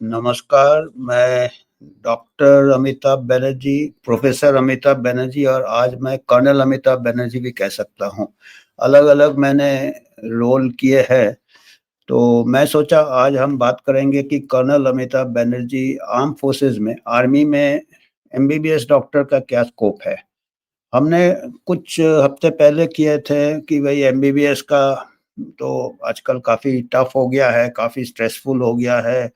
नमस्कार, मैं doctor Amitabh Banerjee, professor Amitabh Banerjee और आज मैं कर्नल अमिताभ बनर्जी भी कह सकता हूँ। अलग-अलग मैंने रोल किए हैं, तो मैं सोचा आज हम बात करेंगे कि colonel Amitabh Banerjee armed forces में, आर्मी में एमबीबीएस डॉक्टर का क्या स्कोप है? हमने कुछ हफ्ते पहले किए थे कि भई एमबीबीएस का तो आजकल काफ़ी टफ़ हो गया है, काफ़ी स्ट्रेसफुल हो गया है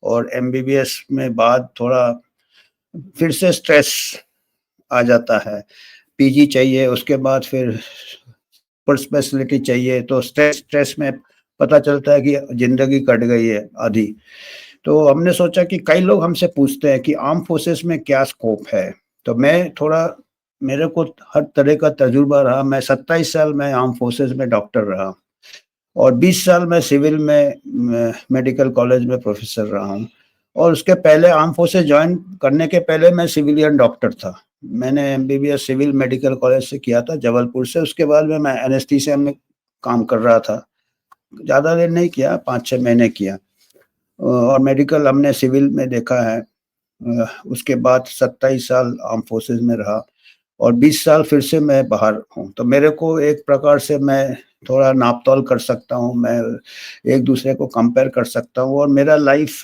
और एमबीबीएस में बाद थोड़ा फिर से स्ट्रेस आ जाता है। पीजी चाहिए, उसके बाद फिर सुपर स्पेशलिटी चाहिए, तो स्ट्रेस स्ट्रेस में पता चलता है कि ज़िंदगी कट गई है आधी। तो हमने सोचा कि कई लोग हमसे पूछते हैं कि आर्म्ड फोर्सेस में क्या स्कोप है? तो मैं थोड़ा मेरे को हर तरह का तजुर्बा रहा, मैं 27 साल मैं आर्म्ड फोर्सेस में डॉक्टर रहा और 20 साल मैं सिविल में मेडिकल कॉलेज में प्रोफ़ेसर रहा हूँ और उसके पहले आर्म्ड फोर्सेस जॉइन करने के पहले मैं सिविलियन डॉक्टर था। मैंने एमबीबीएस सिविल मेडिकल कॉलेज से किया था जबलपुर से, उसके बाद में मैं एनेस्थीसिया में काम कर रहा था। ज़्यादा देर नहीं किया, 5-6 महीने किया। और मेडिकल हमने सिविल में देखा है। उसके बाद 27 साल आर्म्ड फोर्सेस में रहा और 20 साल फिर से मैं बाहर हूँ। तो मेरे को एक प्रकार से मैं थोड़ा नाप-तोल कर सकता हूँ, मैं एक-दूसरे को कंपेयर कर सकता हूँ और मेरा लाइफ़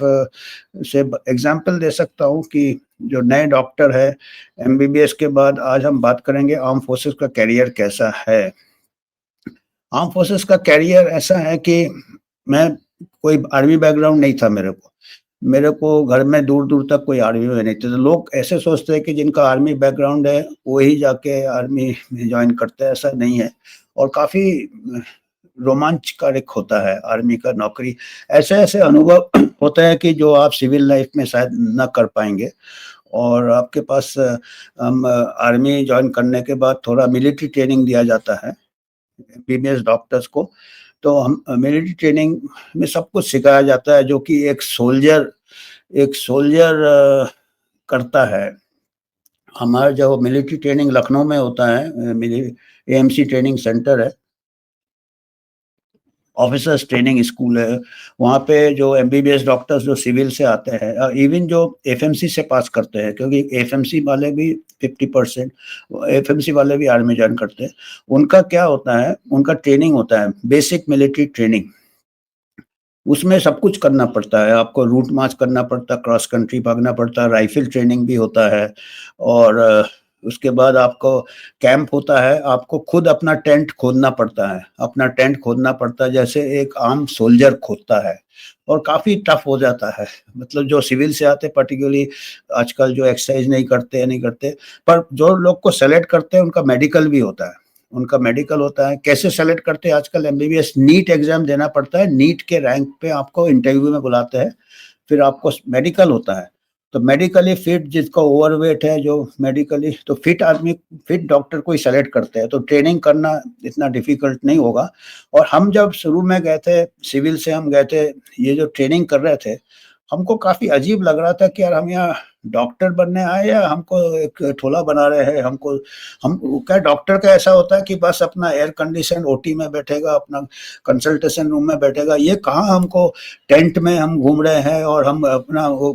से ब एग्ज़ाम्पल दे सकता हूँ कि जो नए डॉक्टर है, एमबीबीएस के बाद आज हम बात करेंगे आर्म्ड फोर्सेस का करियर कैसा है। आर्म्ड फोर्सेस का करियर ऐसा है कि मैं कोई आर्मी बैकग्राउंड नहीं था मेरे को। मेरे को घर में दूर-दूर तक कोई आर्मी में नहीं थे, तो लोग ऐसे सोचते हैं कि जिनका आर्मी बैकग्राउंड है, वो ही जाके आर्मी में जॉइन करते हैं, ऐसा नहीं है और काफ़ी रोमांचकारक होता है आर्मी का नौकरी। ऐसे-ऐसे अनुभव होते हैं कि जो आप सिविल लाइफ़ में शायद ना कर पाएँगे और आपके पास आर्मी जॉइन करने के बाद थोड़ा मिलिट्री ट्रेनिंग दिया जाता है। एमबीबीएस डॉक्टर्स को, तो हम मिलिट्री ट्रेनिंग में सब कुछ सिखाया जाता है जो कि एक सोल्जर करता है। हमारा जो मिलिट्री ट्रेनिंग लखनऊ में होता है, मिली एएमसी ट्रेनिंग सेंटर है, ऑफिसर्स ट्रेनिंग स्कूल है। वहाँ पे जो एमबीबीएस डॉक्टर्स जो सिविल से आते हैं इवन जो एफएमसी से पास करते हैं, क्योंकि एफएमसी वाले भी 50% एफएमसी वाले भी आर्मी जॉइन करते हैं। उनका क्या होता है, उनका ट्रेनिंग होता है बेसिक मिलिट्री ट्रेनिंग। उसमें सब कुछ करना पड़ता है, आपको रूट मार्च करना पड़ता है, क्रॉस कंट्री भागना पड़ता है, राइफ़ल ट्रेनिंग भी होता है और उसके बाद आपको कैंप होता है, आपको खुद अपना टेंट खोदना पड़ता है। अपना टेंट खोदना पड़ता है जैसे एक आम सोल्जर खोदता है और काफ़ी टफ़ हो जाता है। मतलब जो सिविल से आते हैं पर्टिकुलरली आजकल जो एक्सरसाइज़ नहीं करते, पर जो लोग को सेलेक्ट करते हैं उनका मेडिकल भी होता है। उनका मेडिकल होता है, कैसे सेलेक्ट करते हैं आजकल एमबीबीएस नीट एग्ज़ाम देना पड़ता है, नीट के रैंक पे आपको इंटरव्यू में बुलाते हैं, फिर आपको मेडिकल होता है। तो मेडिकली फिट जिसका ओवरवेट है जो मेडिकली तो फिट डॉक्टर को ही सेलेक्ट करते हैं, तो ट्रेनिंग करना इतना डिफ़िकल्ट नहीं होगा और हम जब शुरू में गए थे, सिविल से हम गए थे, ये जो ट्रेनिंग कर रहे थे, हमको काफ़ी अजीब लग रहा था कि यार हम यहाँ डॉक्टर बनने आए या हमको एक ठोला बना रहे हैं, हमको हम क्या डॉक्टर का ऐसा होता है कि बस अपना एयर कंडीशन ओटी में बैठेगा, अपना कंसल्टेशन रूम में बैठेगा, ये कहाँ हमको टेंट में हम घूम रहे हैं और हम अपना वो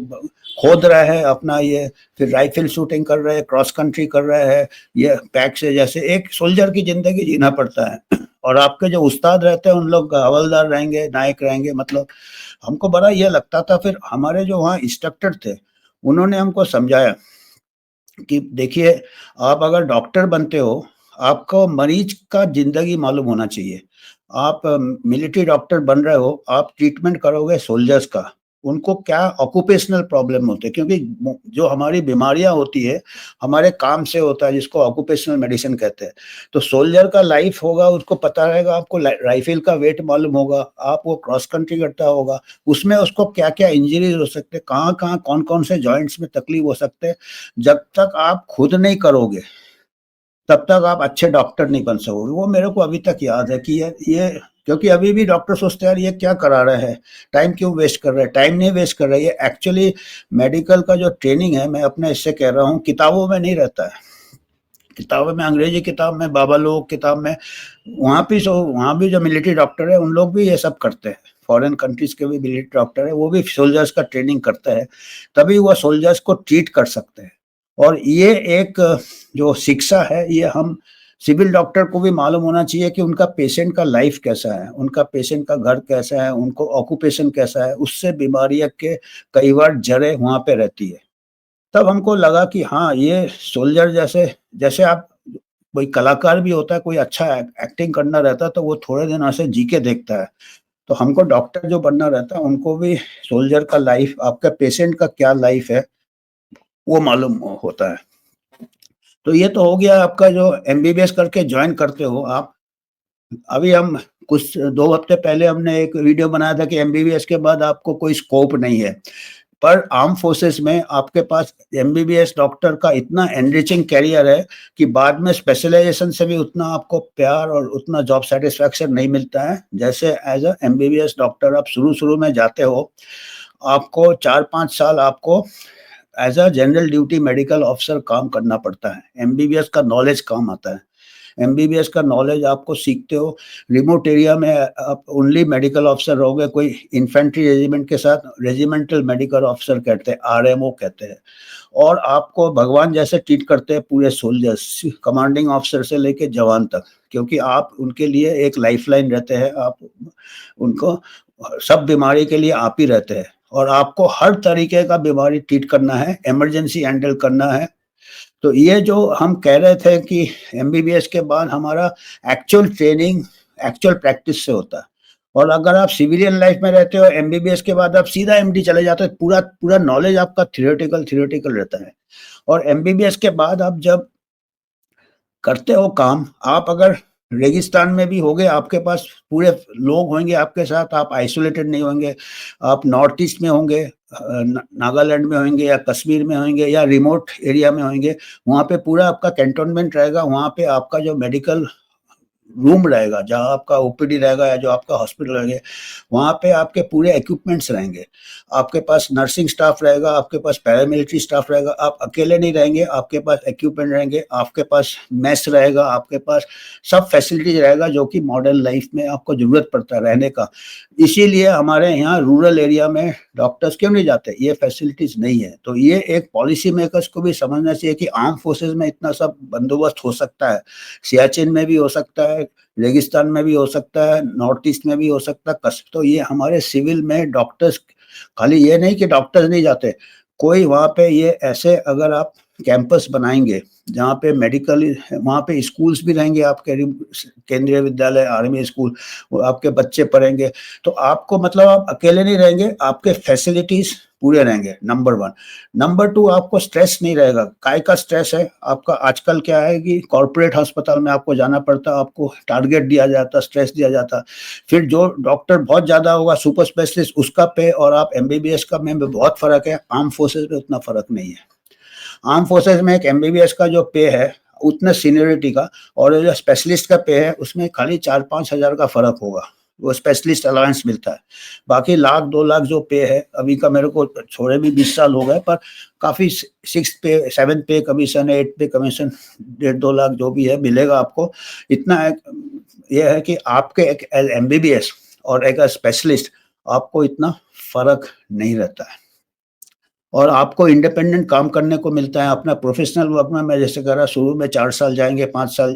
खोद रहे हैं अपना ये, फिर राइफल शूटिंग कर रहे हैं, क्रॉस कंट्री कर रहे हैं, ये पैक से जैसे एक सोल्जर की ज़िंदगी जीना पड़ता है और आपके जो उस्ताद रहते हैं उन लोग हवलदार रहेंगे, नायक रहेंगे, मतलब हमको बड़ा ये लगता था। फिर हमारे जो वहाँ इंस्ट्रक्टर थे, उन्होंने हमको समझाया कि देखिए, आप अगर डॉक्टर बनते हो, आपको मरीज़ का ज़िंदगी मालूम होना चाहिए। आप मिलिट्री डॉक्टर बन रहे हो, आप ट्रीटमेंट करोगे सोल्जर्स का, उनको क्या ऑक्यूपेशनल प्रॉब्लम होते हैं क्योंकि जो हमारी बीमारियाँ होती है, हमारे काम से होता है जिसको ऑक्यूपेशनल मेडिसिन कहते हैं। तो सोल्जर का लाइफ होगा, उसको पता रहेगा, आपको राइफ़ल का वेट मालूम होगा, आप वो क्रॉस कंट्री करता होगा, उसमें उसको क्या-क्या इंजरीज़ हो सकते हैं, कहाँ-कहाँ, कौन-कौन से जॉइंट्स में तकलीफ हो सकते हैं। जब तक आप खुद नहीं करोगे, तब तक आप अच्छे डॉक्टर नहीं बन सकोगे। वो मेरे को अभी तक याद है कि ये क्योंकि अभी भी डॉक्टर सोचते हैं यार ये क्या करा रहे हैं, टाइम क्यों वेस्ट कर रहे हैं? टाइम नहीं वेस्ट कर रहे हैं, ये एक्चुअली मेडिकल का जो ट्रेनिंग है, मैं अपने इससे कह रहा हूँ, किताबों में नहीं रहता है। किताबों में अंग्रेजी किताब में, बाबा लोग किताब में, वहाँ भी जो मिलिट्री डॉक्टर है, उन लोग भी ये सब करते हैं। फॉरेन कंट्रीज के भी मिलिट्री डॉक्टर है, वो भी सोल्जर्स का ट्रेनिंग करते हैं, तभी वो सोल्जर्स को ट्रीट कर सकते हैं। और ये एक जो शिक्षा है, ये हम सिविल डॉक्टर को भी मालूम होना चाहिए कि उनका पेशेंट का लाइफ कैसा है, उनका पेशेंट का घर कैसा है, उनको ऑक्यूपेशन कैसा है, उससे बीमारियां के कई बार जड़ें वहाँ पे रहती है। तब हमको लगा कि हाँ, ये सोल्जर जैसे जैसे आप कोई कलाकार भी होता है, कोई अच्छा एक्टिंग करना रहता है तो वो थोड़े दिन ऐसे जी के देखता है। तो हमको डॉक्टर जो बनना रहता है, उनको भी सोल्जर का लाइफ, आपका पेशेंट का क्या लाइफ है, वो मालूम होता है। तो ये तो हो गया आपका जो एमबीबीएस करके ज्वाइन करते हो आप। अभी हम कुछ 2 हफ्ते पहले हमने एक वीडियो बनाया था कि एमबीबीएस के बाद आपको कोई स्कोप नहीं है। पर आर्म फोर्सेस में आपके पास एमबीबीएस डॉक्टर का इतना एनरिचिंग करियर है कि बाद में स्पेशलाइजेशन से भी उतना आपको प्यार और उतना जॉब सैटिस्फैक्शन नहीं मिलता है। जैसे एज अ एमबीबीएस डॉक्टर आप शुरू-शुरू में जाते हो, आपको 4-5 साल आपको as a general duty medical officer काम करना पड़ता है। एमबीबीएस का नॉलेज काम आता है। एमबीबीएस का नॉलेज आपको सीखते हो, रिमोट एरिया में आप ओनली मेडिकल ऑफिसर रहोगे, कोई इन्फेंट्री रेजिमेंट के साथ रेजिमेंटल मेडिकल ऑफिसर कहते हैं, आरएमओ कहते हैं। और आपको भगवान जैसे ट्रीट करते हैं पूरे सोल्जर्स, कमांडिंग ऑफिसर से लेके जवान तक, क्योंकि आप उनके लिए एक लाइफलाइन रहते हैं। आप उनको सब बीमारी के लिए आप ही रहते हैं और आपको हर तरीके का बीमारी ट्रीट करना है, इमरजेंसी हैंडल करना है। तो ये जो हम कह रहे थे कि एमबीबीएस के बाद हमारा एक्चुअल ट्रेनिंग एक्चुअल प्रैक्टिस से होता है। और अगर आप सिविलियन लाइफ में रहते हो, एमबीबीएस के बाद आप सीधा एमडी चले जाते हो, पूरा पूरा नॉलेज आपका थियोरेटिकल रहता है। और एमबीबीएस के बाद आप जब करते हो काम, आप अगर रेगिस्तान में भी होगे, आपके पास पूरे लोग होंगे आपके साथ, आप आइसोलेटेड नहीं होंगे। आप नॉर्थ ईस्ट में होंगे, नागालैंड में होंगे या कश्मीर में होंगे या रिमोट एरिया में होंगे, वहाँ पे पूरा आपका कैंटोनमेंट रहेगा। वहाँ पे आपका जो मेडिकल रूम रहेगा, जहाँ आपका ओपीडी रहेगा या जो आपका हॉस्पिटल रहेंगे, वहाँ पे आपके पूरे इक्विपमेंट्स रहेंगे। आपके पास नर्सिंग स्टाफ रहेगा, आपके पास पैरामिलिट्री स्टाफ रहेगा। आप अकेले नहीं रहेंगे, आपके पास इक्विपमेंट रहेंगे, आपके पास मेस रहेगा, आपके पास सब फैसिलिटीज रहेगा जो कि मॉडर्न लाइफ में आपको ज़रूरत पड़ता है रहने का। इसीलिए हमारे यहाँ रूरल एरिया में डॉक्टर्स क्यों नहीं जाते, ये फैसिलिटीज नहीं है। तो ये एक पॉलिसी मेकर्स को भी समझना चाहिए कि आर्म फोर्सेज में इतना सब बंदोबस्त हो सकता है, सियाचिन में भी हो सकता है, रेगिस्तान में भी हो सकता है, नॉर्थ ईस्ट में भी हो सकता है। तो ये हमारे सिविल में डॉक्टर्स, खाली ये नहीं कि डॉक्टर्स नहीं जाते, कोई वहाँ पे ये ऐसे अगर आप कैंपस बनाएंगे जहाँ पे मेडिकल, वहाँ पे स्कूल्स भी रहेंगे आपके, केंद्रीय विद्यालय, आर्मी स्कूल, वो आपके बच्चे पढ़ेंगे। तो आपको मतलब आप अकेले नहीं रहेंगे, आपके फैसिलिटीज पूरे रहेंगे, नंबर 1। नंबर 2, आपको स्ट्रेस नहीं रहेगा। काय का स्ट्रेस है आपका आजकल, क्या है कि कॉर्पोरेट अस्पताल में आपको जाना पड़ता है, आपको टारगेट दिया जाता, स्ट्रेस दिया जाता। फिर जो डॉक्टर बहुत ज़्यादा होगा, सुपर स्पेशलिस्ट, उसका पे और आप एमबीबीएस का में बहुत फ़र्क है। आर्म फोर्सेज में उतना फ़र्क नहीं है। आर्म फोर्सेज में एक एमबीबीएस का जो पे है उतना सीनियरिटी का, और जो स्पेशलिस्ट का पे है उसमें खाली 4-5 हज़ार का फ़र्क होगा। वो स्पेशलिस्ट अलाउंस मिलता है। बाकी लाख 2 लाख जो पे है अभी का, मेरे को छोड़े भी 20 साल हो गए, पर काफ़ी 6 पे 7 पे कमीशन, 8 पे कमीशन, 1.5-2 लाख जो भी है मिलेगा आपको। इतना ये है कि आपके एक एमबीबीएस और एक स्पेशलिस्ट, आपको इतना फ़र्क नहीं रहता है और आपको इंडिपेंडेंट काम करने को मिलता है। अपना प्रोफेशनल वर्क में मैं जैसे कर रहा, शुरू में 4 साल जाएंगे, 5 साल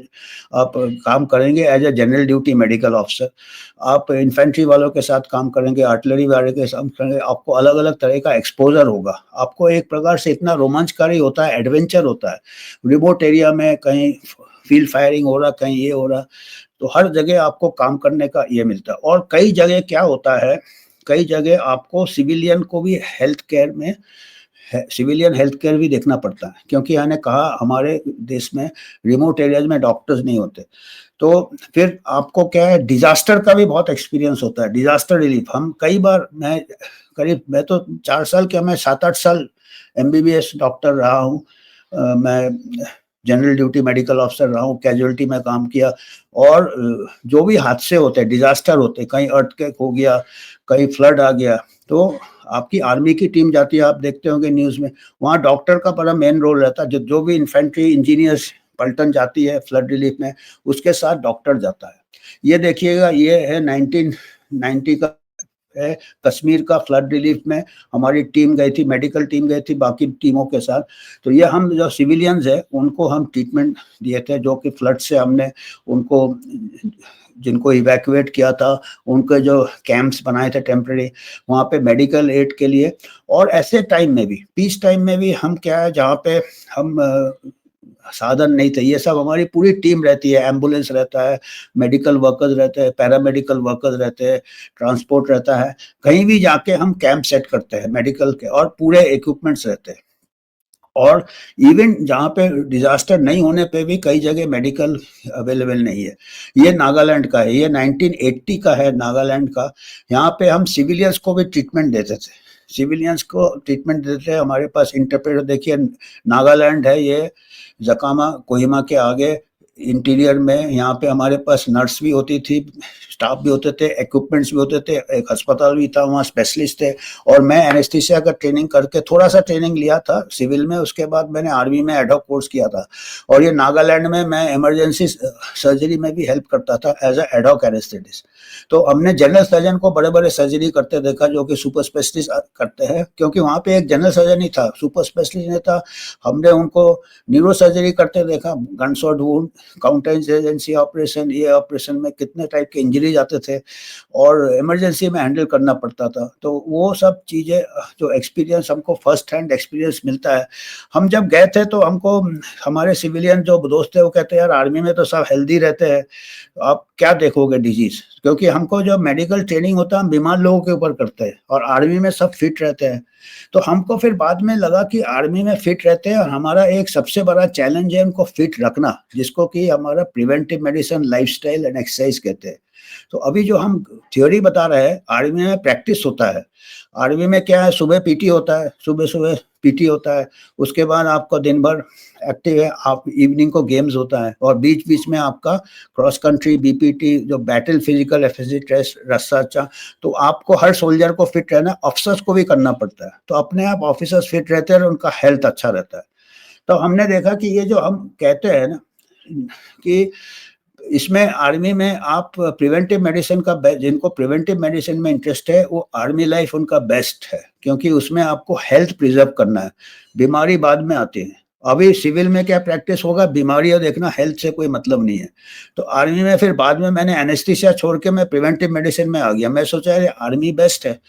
आप काम करेंगे as a general duty medical officer. आप इन्फेंट्री वालों के साथ काम करेंगे, आर्टिलरी वाले के साथ करेंगे, आपको अलग अलग तरह का एक्सपोजर होगा। आपको एक प्रकार से इतना रोमांचकारी होता है, एडवेंचर होता है। रिमोट एरिया में कहीं फील्ड फायरिंग हो रहा, कहीं ये हो रहा, तो हर जगह आपको काम करने का ये मिलता है। और कई जगह क्या होता है, कई जगह आपको सिविलियन को भी हेल्थ केयर में, सिविलियन हेल्थ केयर भी देखना पड़ता है, क्योंकि मैंने कहा हमारे देश में रिमोट एरियाज में डॉक्टर्स नहीं होते। तो फिर आपको क्या है, डिजास्टर का भी बहुत एक्सपीरियंस होता है, डिजास्टर रिलीफ। हम कई बार, मैं तो 4 साल क्या, मैं 7-8 साल एमबीबीएस डॉक्टर रहा हूँ। मैं जनरल ड्यूटी मेडिकल ऑफिसर रहा हूँ, कैजुअलिटी में काम किया। और जो भी हादसे होते हैं, डिजास्टर होते हैं, कहीं अर्थक्वेक हो गया, कहीं फ्लड आ गया, तो आपकी आर्मी की टीम जाती है, आप देखते होंगे न्यूज़ में, वहाँ डॉक्टर का बड़ा मेन रोल रहता है। जो भी इन्फेंट्री इंजीनियर्स पलटन जाती है फ्लड रिलीफ में, उसके साथ डॉक्टर जाता है। ये देखिएगा, ये है 1990 का है कश्मीर का फ्लड रिलीफ में हमारी टीम गई थी, मेडिकल टीम गई थी बाकी टीमों के साथ। तो ये हम जो सिविलियंस है उनको हम ट्रीटमेंट दिए थे, जो कि फ्लड से हमने उनको जिनको इवैक्यूएट किया था उनके जो कैंप्स बनाए थे टेम्पररी, वहाँ पे मेडिकल एड के लिए। और ऐसे टाइम में भी, पीस टाइम में भी हम क्या है जहाँ पे हम साधन नहीं थे, ये सब हमारी पूरी टीम रहती है, एम्बुलेंस रहता है, मेडिकल वर्कर्स रहते हैं, पैरामेडिकल वर्कर्स रहते हैं, ट्रांसपोर्ट रहता है, कहीं भी जाके हम कैंप सेट करते हैं मेडिकल के, और पूरे इक्विपमेंट्स रहते हैं। और इवन जहाँ पे डिजास्टर नहीं होने पे भी कई जगह मेडिकल अवेलेबल नहीं है। ये नागालैंड का है, ये 1980 का है नागालैंड का। यहाँ पे हम सिविलियंस को भी ट्रीटमेंट देते थे, सिविलियंस को ट्रीटमेंट देते हैं। हमारे पास इंटरप्रेटर देखिए, नागालैंड है ये, जकामा कोहिमा के आगे इंटीरियर में। यहाँ पे हमारे पास नर्स भी होती थी, स्टाफ भी होते थे, इक्विपमेंट्स भी होते थे, एक अस्पताल भी था, वहाँ स्पेशलिस्ट थे। और मैं एनेस्थीसिया का ट्रेनिंग करके थोड़ा सा ट्रेनिंग लिया था सिविल में, उसके बाद मैंने आर्मी में एडहॉक कोर्स किया था। और ये नागालैंड में मैं इमरजेंसी सर्जरी में भी हेल्प करता था एज ए एडहॉक एनेस्थेटिस्ट। तो हमने जनरल सर्जन को बड़े बड़े सर्जरी करते देखा जो कि सुपर स्पेशलिस्ट करते हैं, क्योंकि वहाँ पे एक जनरल सर्जन ही था, सुपर स्पेशलिस्ट नहीं था। हमने उनको न्यूरो सर्जरी करते देखा, gunshot wound, counter insurgency operation, ये ऑपरेशन में कितने टाइप के इंजरी आते थे और इमरजेंसी में हैंडल करना पड़ता था। तो वो सब चीज़ें जो एक्सपीरियंस हमको फर्स्ट हैंड एक्सपीरियंस मिलता है। हम जब गए थे तो हमको हमारे सिविलियन जो दोस्त थे वो कहते हैं यार आर्मी में तो सब हेल्दी रहते हैं, आप क्या देखोगे डिजीज, क्योंकि हमको जो मेडिकल ट्रेनिंग होता है हम बीमार लोगों के ऊपर करते हैं और आर्मी में सब फिट रहते हैं। तो हमको फिर बाद में लगा कि आर्मी में फिट रहते हैं और हमारा एक सबसे बड़ा चैलेंज है उनको फिट रखना, जिसको कि हमारा preventive medicine, lifestyle and exercise कहते हैं। तो अभी जो हम थ्योरी बता रहे हैं, आर्मी में प्रैक्टिस होता है। आर्मी में क्या है, सुबह पीटी होता है, सुबह सुबह पीटी होता है, उसके बाद आपको दिन भर एक्टिव है, आप इवनिंग को गेम्स होता है, और बीच बीच में आपका क्रॉस कंट्री, बीपीटी, जो बैटल फिजिकल एफिशिएंसी टेस्ट, रस्सा। तो आपको हर सोल्जर को फिट रहना, ऑफिसर्स को भी करना पड़ता है। तो अपने आप ऑफिसर्स फिट रहते हैं और उनका हेल्थ अच्छा रहता है। तो हमने देखा कि ये जो हम कहते हैं ना कि इसमें आर्मी में आप प्रिवेंटिव मेडिसिन का, जिनको प्रिवेंटिव मेडिसिन में इंटरेस्ट है वो आर्मी लाइफ उनका बेस्ट है, क्योंकि उसमें आपको हेल्थ प्रिजर्व करना है, बीमारी बाद में आती है। अभी सिविल में क्या प्रैक्टिस होगा, बीमारियां देखना, हेल्थ से कोई मतलब नहीं है। तो आर्मी में फिर बाद में मैंने एनेस्थीसिया छोड़ के मैं प्रिवेंटिव मेडिसिन में आ गया। मैं सोचा यार आर्मी बेस्ट है,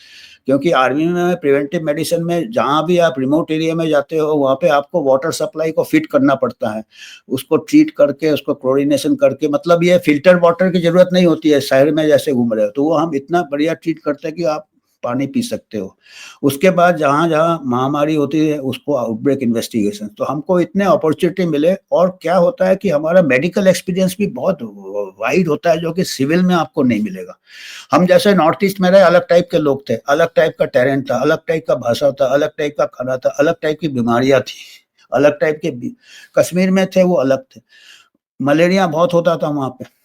क्योंकि आर्मी में प्रिवेंटिव मेडिसिन में जहाँ भी आप रिमोट एरिया में जाते हो वहाँ पे आपको वाटर सप्लाई को फिट करना पड़ता है, उसको ट्रीट करके, उसको क्लोरिनेशन करके, मतलब ये फिल्टर वाटर की जरूरत नहीं होती है शहर में जैसे घूम रहे हो, तो वो हम इतना बढ़िया ट्रीट करते हैं कि आप पानी पी सकते हो। उसके बाद जहाँ जहाँ महामारी होती है उसको आउटब्रेक इन्वेस्टिगेशन, तो हमको इतने अपॉर्चुनिटी मिले। और क्या होता है कि हमारा मेडिकल एक्सपीरियंस भी बहुत वाइड होता है, जो कि सिविल में आपको नहीं मिलेगा। हम जैसे नॉर्थ ईस्ट में रहे, अलग टाइप के लोग थे, अलग टाइप का टेरेंट था, अलग टाइप का भाषा था, अलग टाइप का खाना था, अलग टाइप की बीमारियां थी, अलग टाइप के। कश्मीर में थे वो अलग थे, मलेरिया बहुत होता था वहाँ पे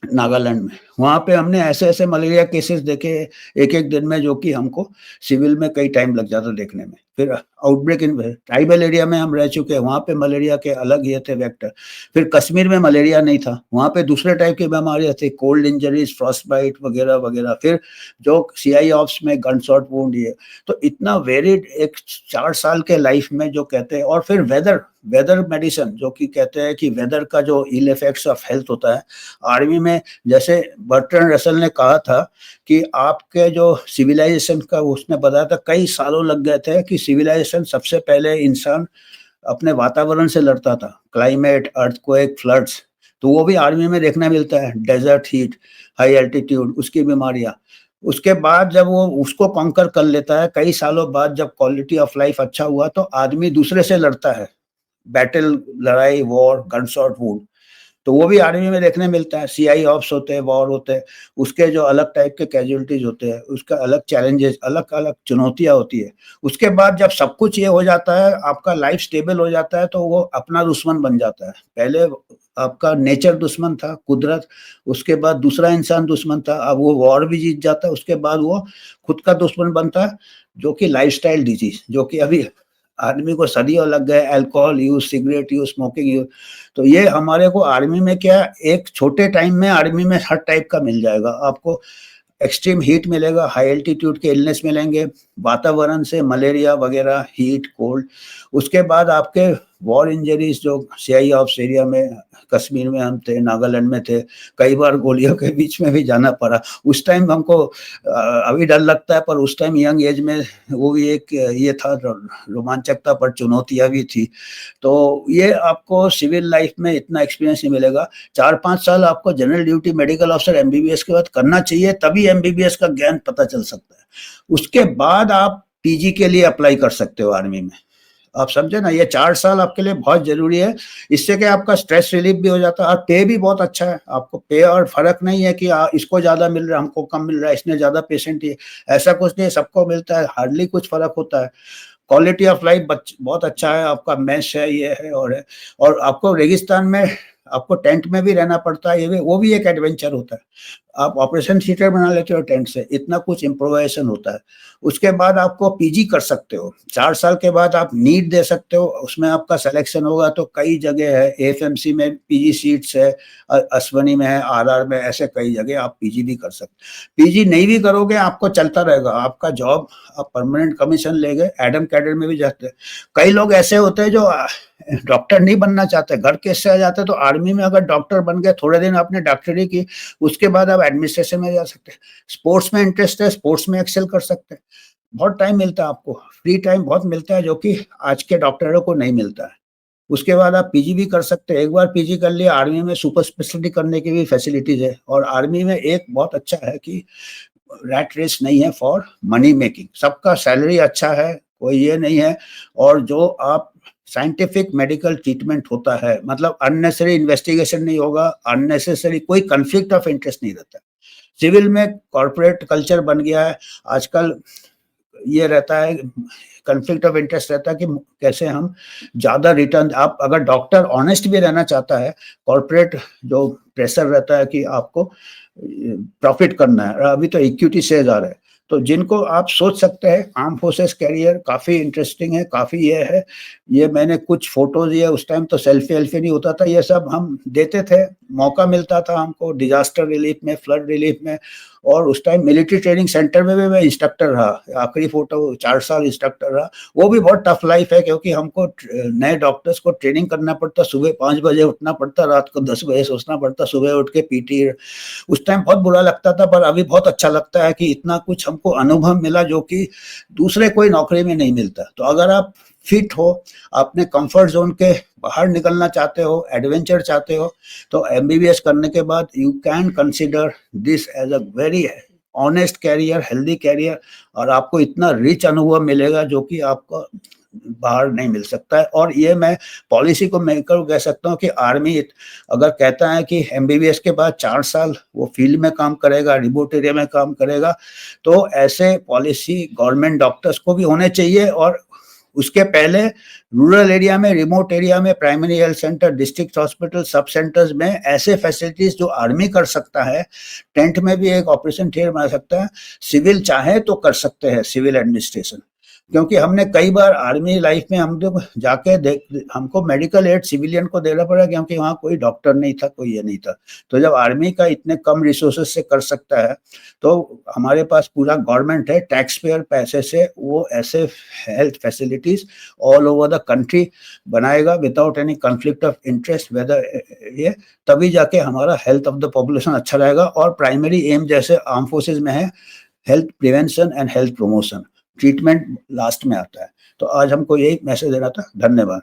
नागालैंड में। वहाँ पे हमने ऐसे ऐसे मलेरिया केसेस देखे एक एक दिन में, जो कि हमको सिविल में कई टाइम लग जाता देखने में। फिर आउटब्रेक इन ट्राइबल एरिया में हम रह चुके हैं, वहाँ पे मलेरिया के अलग ये थे वेक्टर। फिर कश्मीर में मलेरिया नहीं था, वहाँ पे दूसरे टाइप की बीमारियां थी, कोल्ड इंजरीज, फ्रॉस्ट बाइट वगैरह वगैरह। फिर जो सीआई ऑप्स में गनशॉट वुंड, ये तो इतना वेरिड एक 4 साल के लाइफ में जो कहते हैं। और फिर वेदर मेडिसिन, जो कि कहते हैं कि वेदर का जो इल इफेक्ट्स ऑफ हेल्थ होता है आर्मी में, जैसे बर्ट्रैंड रसल ने कहा था कि आपके जो सिविलाइजेशन का, उसने बताया था कई सालों लग गए थे कि सिविलाइजेशन, सबसे पहले इंसान अपने वातावरण से लड़ता था, क्लाइमेट, अर्थक्वेक, फ्लड्स, तो वो भी आर्मी में देखने मिलता है, डेजर्ट हीट, हाई एल्टीट्यूड, उसकी बीमारियां। उसके बाद जब वो उसको कॉन्कर कर लेता है, कई सालों बाद जब क्वालिटी ऑफ लाइफ अच्छा हुआ, तो आदमी दूसरे से लड़ता है, बैटल, लड़ाई, वॉर, गनशॉट वुंड, तो वो भी आर्मी में देखने मिलता है। सीआई ऑप्स होते हैं, वॉर होते हैं, उसके जो अलग टाइप के कैजुअलिटीज होते हैं, उसका अलग चैलेंजेस, अलग अलग चुनौतियां होती है। उसके बाद जब सब कुछ ये हो जाता है, आपका लाइफ स्टेबल हो जाता है, तो वो अपना दुश्मन बन जाता है। पहले आपका नेचर दुश्मन था, कुदरत, उसके बाद दूसरा इंसान दुश्मन था, अब वो वॉर भी जीत जाता है, उसके बाद वो खुद का दुश्मन बनता है, जो कि लाइफस्टाइल डिजीज, जो कि अभी आदमी को सदियों लग गए, alcohol use, cigarette use, smoking use. तो ये हमारे को आर्मी में क्या, एक छोटे टाइम में आर्मी में हर टाइप का मिल जाएगा आपको। एक्सट्रीम हीट मिलेगा, हाई एल्टीट्यूड के इलनेस मिलेंगे, वातावरण से मलेरिया वगैरह, हीट, कोल्ड। उसके बाद आपके वॉर इंजरीज जो सीआई ऑफ एरिया में, कश्मीर में हम थे, नागालैंड में थे, कई बार गोलियों के बीच में भी जाना पड़ा। उस टाइम हमको अभी डर लगता है, पर उस टाइम यंग एज में वो भी एक ये था, रोमांचकता पर चुनौतियां भी थी। तो ये आपको सिविल लाइफ में इतना एक्सपीरियंस नहीं मिलेगा। 4-5 साल आपको general duty medical officer MBBS के बाद करना चाहिए, तभी एमबीबीएस का ज्ञान पता चल सकता है। उसके बाद आप पीजी के लिए अप्लाई कर सकते हो आर्मी में। आप समझे ना, ये 4 साल आपके लिए बहुत जरूरी है। इससे क्या आपका स्ट्रेस रिलीफ भी हो जाता है, और पे भी बहुत अच्छा है आपको। पे और फर्क नहीं है कि इसको ज्यादा मिल रहा है, हमको कम मिल रहा है, इसने ज्यादा पेशेंट ही, ऐसा कुछ नहीं, सबको मिलता है, हार्डली कुछ फर्क होता है। क्वालिटी ऑफ लाइफ बहुत अच्छा है, आपका मैश है, ये है और है। और आपको रेगिस्तान में आपको टेंट में भी रहना पड़ता है, ये भी, वो भी एक एडवेंचर होता है। आप ऑपरेशन थिएटर बना लेते हो टेंट से, इतना कुछ इम्प्रोवाइजेशन होता है। उसके बाद आपको पीजी कर सकते हो, 4 साल के बाद आप नीट दे सकते हो, उसमें आपका सिलेक्शन होगा तो कई जगह है, एफएमसी में पीजी सीट्स है, अश्वनी में है, आरआर में, ऐसे कई जगह आप पीजी भी कर सकते। पीजी नहीं भी करोगे आपको चलता रहेगा, आपका जॉब, आप परमानेंट कमीशन लेंगे, एडम कैडर में भी जाते हैं। कई लोग ऐसे होते हैं जो डॉक्टर नहीं बनना चाहते, घर कैसे आ जाते हैं, तो आर्मी में अगर डॉक्टर बन गए, थोड़े दिन आपने डॉक्टरी की, उसके बाद आप एडमिनिस्ट्रेशन में जा सकते हैं। स्पोर्ट्स में इंटरेस्ट है, स्पोर्ट्स में एक्सेल कर सकते हैं। बहुत टाइम मिलता है आपको, फ्री टाइम बहुत मिलता है, जो कि आज के डॉक्टरों को नहीं मिलता है। उसके बाद आप पीजी भी कर सकते हैं। एक बार पीजी कर लिया, आर्मी में सुपर स्पेशलिटी करने की भी फैसिलिटीज है। और आर्मी में एक बहुत अच्छा है कि रैट रेस नहीं है फॉर मनी मेकिंग, सबका सैलरी अच्छा है, कोई ये नहीं है। और जो आप साइंटिफिक मेडिकल ट्रीटमेंट होता है, मतलब अननेसेसरी इन्वेस्टिगेशन नहीं होगा, अननेसेसरी कोई कन्फ्लिक्ट ऑफ इंटरेस्ट नहीं रहता। सिविल में कॉर्पोरेट कल्चर बन गया है आजकल, ये रहता है, कन्फ्लिक्ट ऑफ इंटरेस्ट रहता है कि कैसे हम ज्यादा रिटर्न, आप अगर डॉक्टर ऑनेस्ट भी रहना चाहता है, कॉर्पोरेट जो प्रेशर रहता है कि आपको प्रॉफिट करना है, अभी तो इक्विटी शेयर आ रहा है, तो जिनको आप सोच सकते हैं आर्म फोर्सेस कैरियर काफी इंटरेस्टिंग है, काफी ये है। ये मैंने कुछ फोटोज, ये उस टाइम तो सेल्फी वेल्फी नहीं होता था, ये सब हम देते थे, मौका मिलता था हमको डिजास्टर रिलीफ में, फ्लड रिलीफ में। और उस टाइम मिलिट्री ट्रेनिंग सेंटर में भी मैं इंस्ट्रक्टर रहा, आखिरी फोटो 4 साल इंस्ट्रक्टर रहा। वो भी बहुत टफ लाइफ है, क्योंकि हमको नए डॉक्टर्स को ट्रेनिंग करना पड़ता, सुबह 5 बजे उठना पड़ता, रात को 10 बजे सोचना पड़ता, सुबह उठ के पीटी। उस टाइम बहुत बुरा लगता था, पर अभी बहुत अच्छा लगता है कि इतना कुछ हमको अनुभव मिला जो कि दूसरे कोई नौकरी में नहीं मिलता। तो अगर आप फिट हो, अपने कंफर्ट जोन के बाहर निकलना चाहते हो, एडवेंचर चाहते हो, तो एमबीबीएस करने के बाद you can consider this as a very honest career, healthy career. और आपको इतना रिच अनुभव मिलेगा जो कि आपको बाहर नहीं मिल सकता है। और ये मैं पॉलिसी को मेकर कह सकता हूँ कि आर्मी अगर कहता है कि एमबीबीएस के बाद 4 साल वो फील्ड में काम करेगा, रिमोट एरिया में काम करेगा, तो ऐसे पॉलिसी गवर्नमेंट डॉक्टर्स को भी होने चाहिए। और उसके पहले रूरल एरिया में, रिमोट एरिया में, primary health centre, district hospital, सब सेंटर्स में ऐसे फैसिलिटीज जो आर्मी कर सकता है, टेंट में भी एक ऑपरेशन थिएटर बना सकता है, सिविल चाहे तो कर सकते हैं, सिविल एडमिनिस्ट्रेशन। क्योंकि हमने कई बार आर्मी लाइफ में हम जब जाके हमको मेडिकल एड सिविलियन को देना पड़ा, क्योंकि वहाँ कोई डॉक्टर नहीं था, कोई ये नहीं था। तो जब आर्मी का इतने कम रिसोर्सेज से कर सकता है, तो हमारे पास पूरा गवर्नमेंट है, टैक्स पेयर पैसे से वो ऐसे health facilities all over the country बनाएगा without any conflict of interest, whether ये, तभी जाके हमारा हेल्थ ऑफ द पॉपुलेशन अच्छा रहेगा। और प्राइमरी एम जैसे आर्म फोर्सेज में है, health prevention and health promotion, treatment last में आता है। तो आज हमको यही मैसेज देना था। धन्यवाद।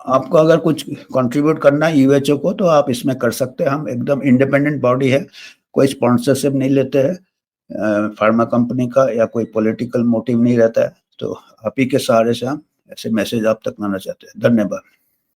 आपको अगर कुछ कंट्रीब्यूट करना है यूएचओ को, तो आप इसमें कर सकते हैं। हम एकदम इंडिपेंडेंट बॉडी है, कोई स्पॉन्सरशिप नहीं लेते हैं फार्मा कंपनी का, या कोई पॉलिटिकल मोटिव नहीं रहता है। तो आप ही के सहारे से हम ऐसे मैसेज आप तक लाना चाहते हैं। धन्यवाद।